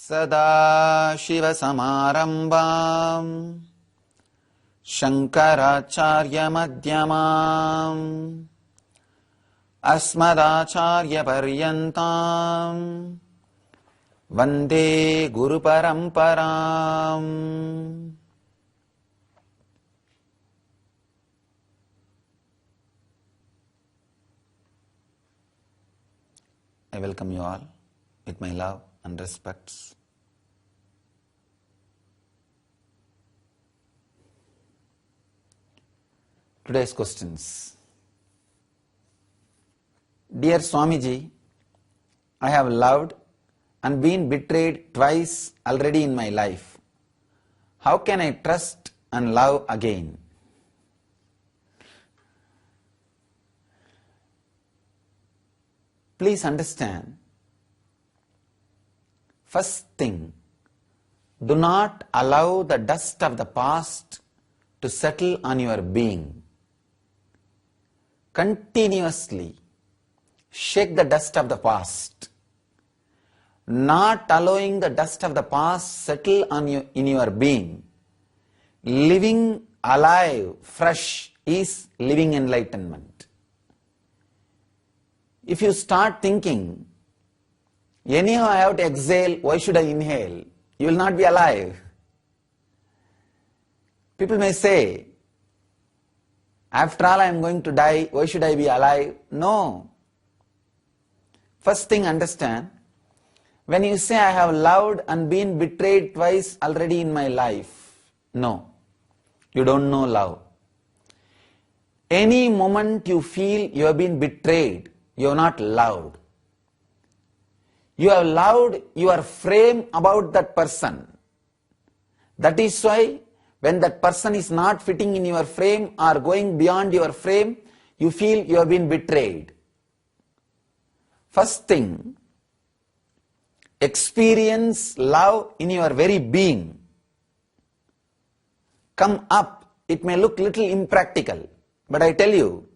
सदाशिवसमारम्भाम् शङ्कराचार्यमध्यमाम् अस्मदाचार्यपर्यन्ताम् वन्दे गुरुपरम्पराम्. I welcome you all with my love and respects. Today's questions. Dear Swamiji, I have loved and been betrayed twice already in my life. How can I trust and love again? Please understand, first thing, do not allow the dust of the past to settle on your being. Continuously shake the dust of the past. Not allowing the dust of the past settle on you in your being. Living alive, fresh is living enlightenment. If you start thinking, anyhow I have to exhale, why should I inhale? You will not be alive. People may say, after all I am going to die, why should I be alive? No. First thing, understand, when you say I have loved and been betrayed twice already in my life, no, you don't know love. Any moment you feel you have been betrayed, you have not loved. You have loved your frame about that person. That is why when that person is not fitting in your frame or going beyond your frame, you feel you have been betrayed. First thing, experience love in your very being. Come up. It may look little impractical, but I tell you,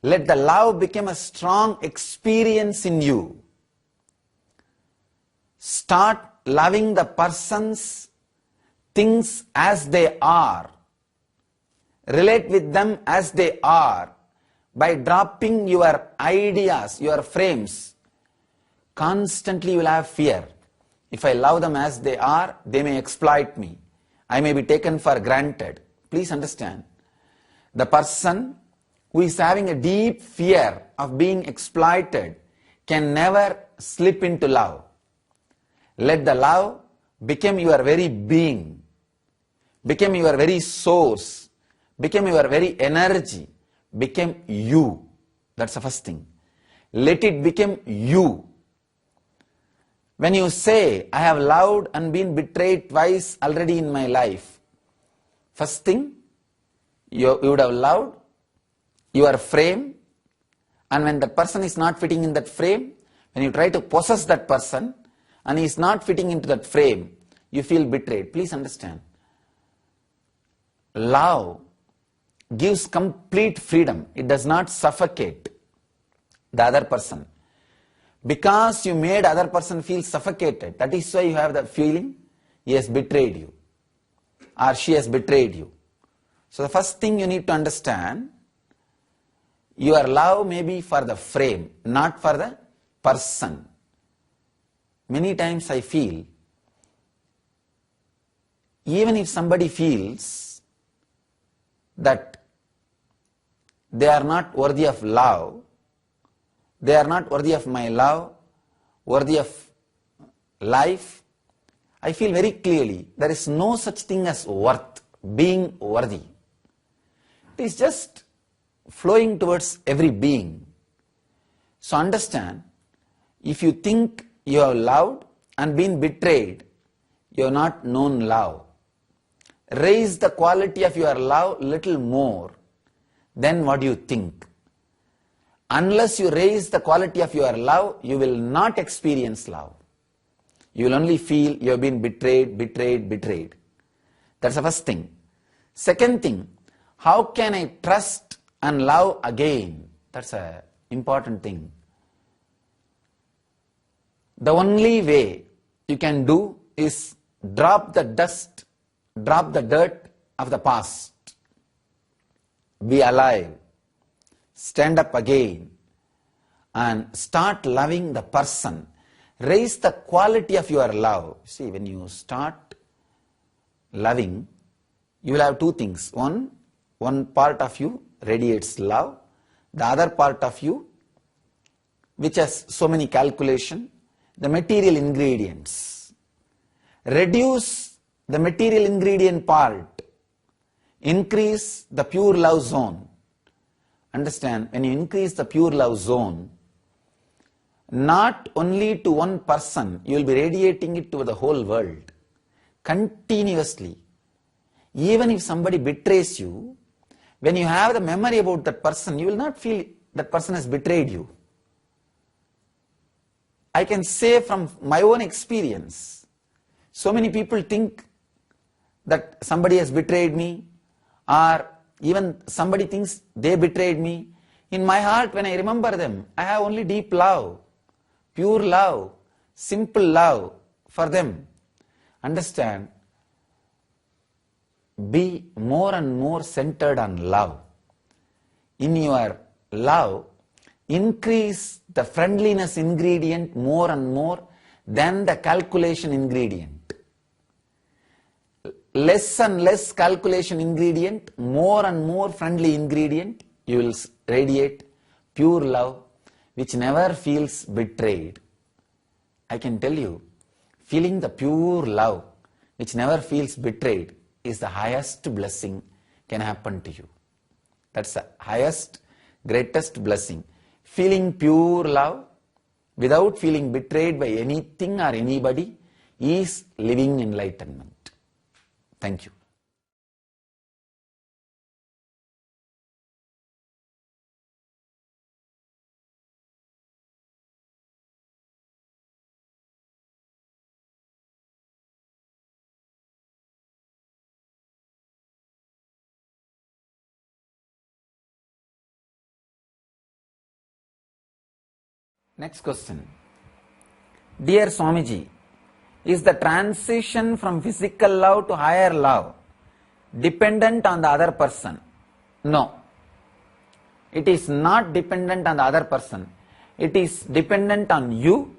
let the love become a strong experience in you. Start loving the persons, things as they are. Relate with them as they are by dropping your ideas, your frames. Constantly you will have fear. If I love them as they are, they may exploit me. I may be taken for granted. Please understand, the person who is having a deep fear of being exploited can never slip into love. Let the love become your very being, become your very source, become your very energy, become you. That's the first thing. Let it become you. When you say, I have loved and been betrayed twice already in my life, first thing, you would have loved your frame, and when the person is not fitting in that frame, when you try to possess that person and he is not fitting into that frame, you feel betrayed. Please understand, love gives complete freedom. It does not suffocate the other person. Because you made other person feel suffocated, that is why you have the feeling he has betrayed you or she has betrayed you. So the first thing you need to understand, your love may be for the frame, not for the person. Many times I feel, even if somebody feels that they are not worthy of love, they are not worthy of my love, worthy of life, I feel very clearly there is no such thing as worth, being worthy. It is just flowing towards every being. So understand, if you think you have loved and been betrayed, you have not known love. Raise the quality of your love little more. Then what do you think? Unless you raise the quality of your love, you will not experience love. You will only feel you have been betrayed, betrayed, betrayed. That's the first thing. Second thing, how can I trust and love again? That's an important thing. The only way you can do is drop the dust, drop the dirt of the past. Be alive. Stand up again and start loving the person. Raise the quality of your love. See, when you start loving, you will have two things. One part of you radiates love. The other part of you, which has so many calculation, the material ingredients. Reduce the material ingredient part. Increase the pure love zone. Understand, when you increase the pure love zone, not only to one person, you will be radiating it to the whole world. Continuously. Even if somebody betrays you, when you have the memory about that person, you will not feel that person has betrayed you. I can say from my own experience, so many people think that somebody has betrayed me, or even somebody thinks they betrayed me. In my heart, when I remember them, I have only deep love, pure love, simple love for them. Understand? Be more and more centered on love. In your love, increase the friendliness ingredient more and more than the calculation ingredient. Less and less calculation ingredient, more and more friendly ingredient, you will radiate pure love which never feels betrayed. I can tell you, feeling the pure love which never feels betrayed is the highest blessing can happen to you. That's the highest, greatest blessing. Feeling pure love without feeling betrayed by anything or anybody is living enlightenment. Thank you. Next question. Dear Swamiji, is the transition from physical love to higher love dependent on the other person? No. It is not dependent on the other person. It is dependent on you.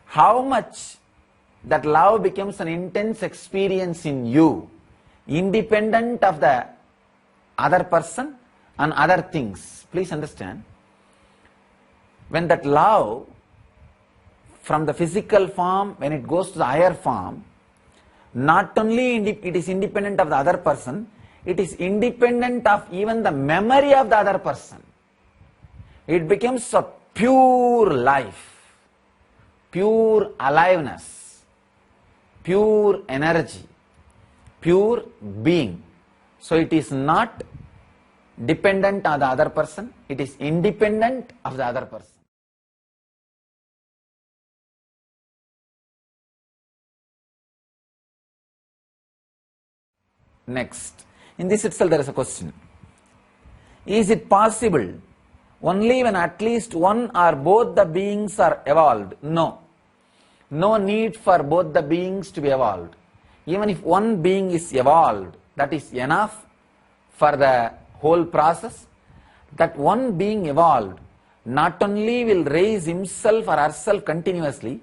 How much that love becomes an intense experience in you, independent of the other person and other things. Please understand. When that love from the physical form, when it goes to the higher form, not only it is independent of the other person, it is independent of even the memory of the other person. It becomes a pure life, pure aliveness, pure energy, pure being. So it is not dependent on the other person, it is independent of the other person. Next, in this itself there is a question. Is it possible only when at least one or both the beings are evolved? No. No need for both the beings to be evolved. Even if one being is evolved, that is enough for the whole process. That one being evolved not only will raise himself or herself continuously,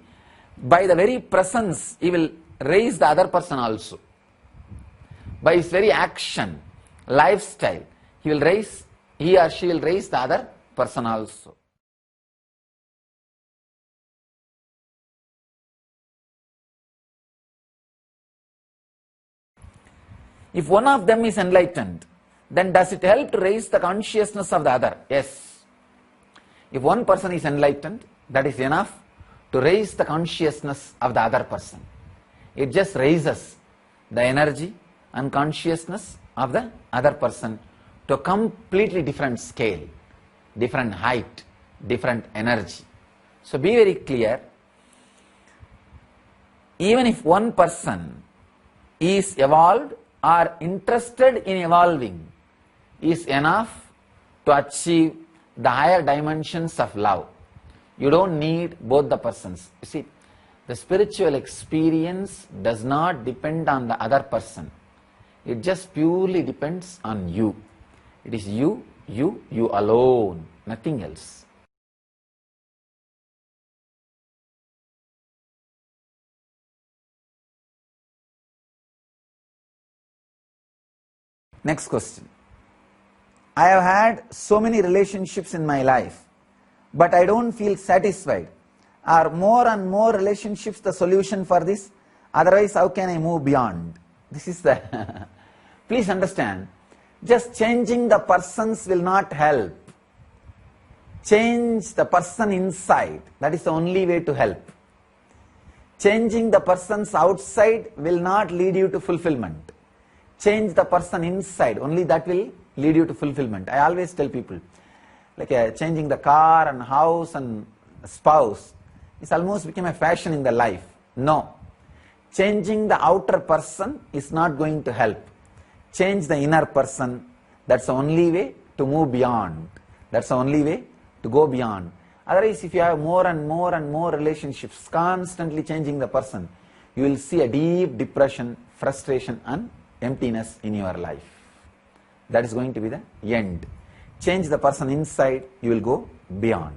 by the very presence he will raise the other person also. By his very action, lifestyle, he or she will raise the other person also. If one of them is enlightened, then does it help to raise the consciousness of the other? Yes. If one person is enlightened, that is enough to raise the consciousness of the other person. It just raises the energy and consciousness of the other person to a completely different scale, different height, different energy. So be very clear. Even if one person is evolved or interested in evolving, is enough to achieve the higher dimensions of love. You don't need both the persons. You see, The spiritual experience does not depend on the other person. It just purely depends on you. It is you, you alone, nothing else. Next question. I have had so many relationships in my life, but I don't feel satisfied. Are more and more relationships the solution for this? Otherwise, how can I move beyond? This is the... Please understand, just changing the persons will not help. Change the person inside. That is the only way to help. Changing the persons outside will not lead you to fulfillment. Change the person inside. Only that will lead you to fulfillment. I always tell people, like changing the car and house and spouse, it's almost become a fashion in the life. No. Changing the outer person is not going to help. Change the inner person. That's the only way to move beyond. That's the only way to go beyond. Otherwise, if you have more and more and more relationships, constantly changing the person, you will see a deep depression, frustration and emptiness in your life. That is going to be the end. Change the person inside, you will go beyond.